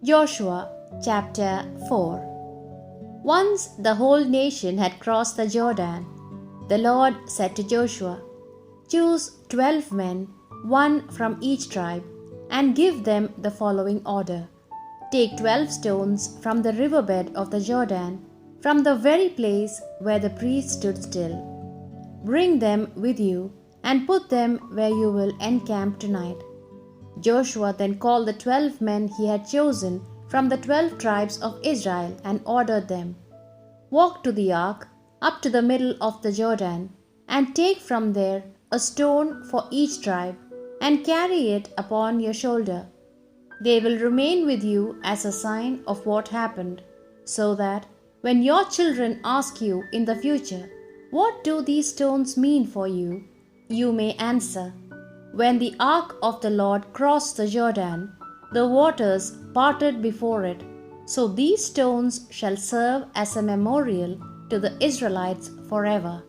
Joshua chapter 4. Once the whole nation had crossed the Jordan, the Lord said to Joshua, "Choose 12 men, one from each tribe, and give them the following order. Take 12 stones from the riverbed of the Jordan, from the very place where the priest stood still. Bring them with you and put them where you will encamp tonight." Joshua then called the 12 men he had chosen from the 12 tribes of Israel and ordered them, "Walk to the ark, up to the middle of the Jordan, and take from there a stone for each tribe, and carry it upon your shoulder. They will remain with you as a sign of what happened, so that when your children ask you in the future, 'What do these stones mean for you?' you may answer, 'When the ark of the Lord crossed the Jordan, the waters parted before it, so these stones shall serve as a memorial to the Israelites forever.'"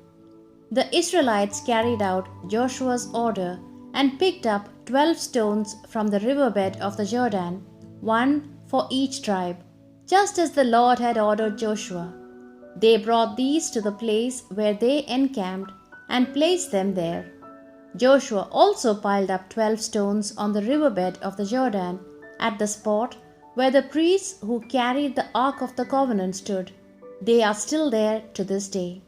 The Israelites carried out Joshua's order and picked up 12 stones from the riverbed of the Jordan, one for each tribe, just as the Lord had ordered Joshua. They brought these to the place where they encamped and placed them there. Joshua also piled up 12 stones on the riverbed of the Jordan at the spot where the priests who carried the Ark of the Covenant stood. They are still there to this day.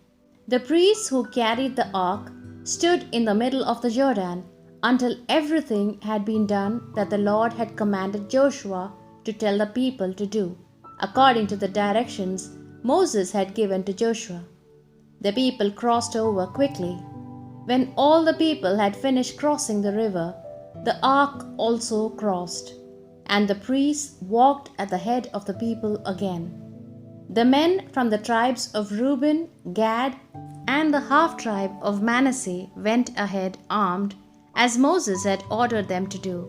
The priests who carried the ark stood in the middle of the Jordan until everything had been done that the Lord had commanded Joshua to tell the people to do, according to the directions Moses had given to Joshua. The people crossed over quickly. When all the people had finished crossing the river, the ark also crossed, and the priests walked at the head of the people again. The men from the tribes of Reuben, Gad, and the half-tribe of Manasseh went ahead armed, as Moses had ordered them to do.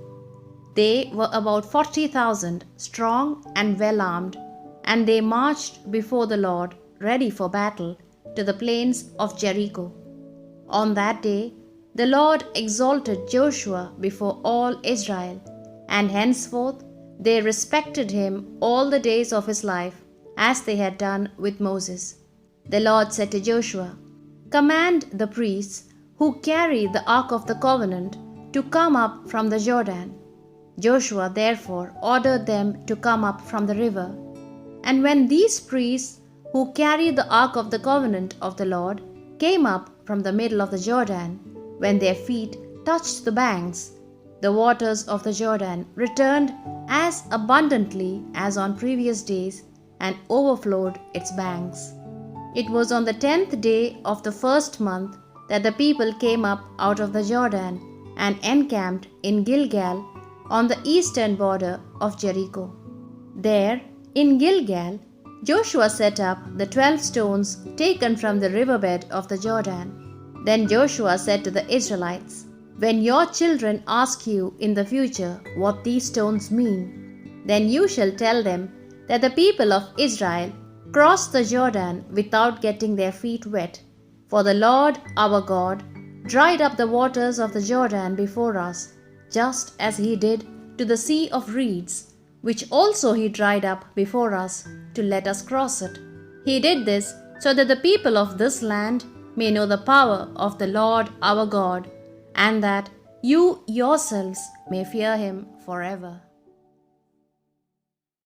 They were about 40,000, strong and well-armed, and they marched before the Lord, ready for battle, to the plains of Jericho. On that day, the Lord exalted Joshua before all Israel, and henceforth they respected him all the days of his life, as they had done with Moses. The Lord said to Joshua, "Command the priests who carry the Ark of the Covenant to come up from the Jordan." Joshua therefore ordered them to come up from the river. And when these priests who carried the Ark of the Covenant of the Lord came up from the middle of the Jordan, when their feet touched the banks, the waters of the Jordan returned as abundantly as on previous days and overflowed its banks. It was on the 10th day of the first month that the people came up out of the Jordan and encamped in Gilgal on the eastern border of Jericho. There, in Gilgal, Joshua set up the 12 stones taken from the riverbed of the Jordan. Then Joshua said to the Israelites, "When your children ask you in the future what these stones mean, then you shall tell them that the people of Israel crossed the Jordan without getting their feet wet, for the Lord our God dried up the waters of the Jordan before us, just as he did to the Sea of Reeds, which also he dried up before us to let us cross it. He did this so that the people of this land may know the power of the Lord our God, and that you yourselves may fear him forever."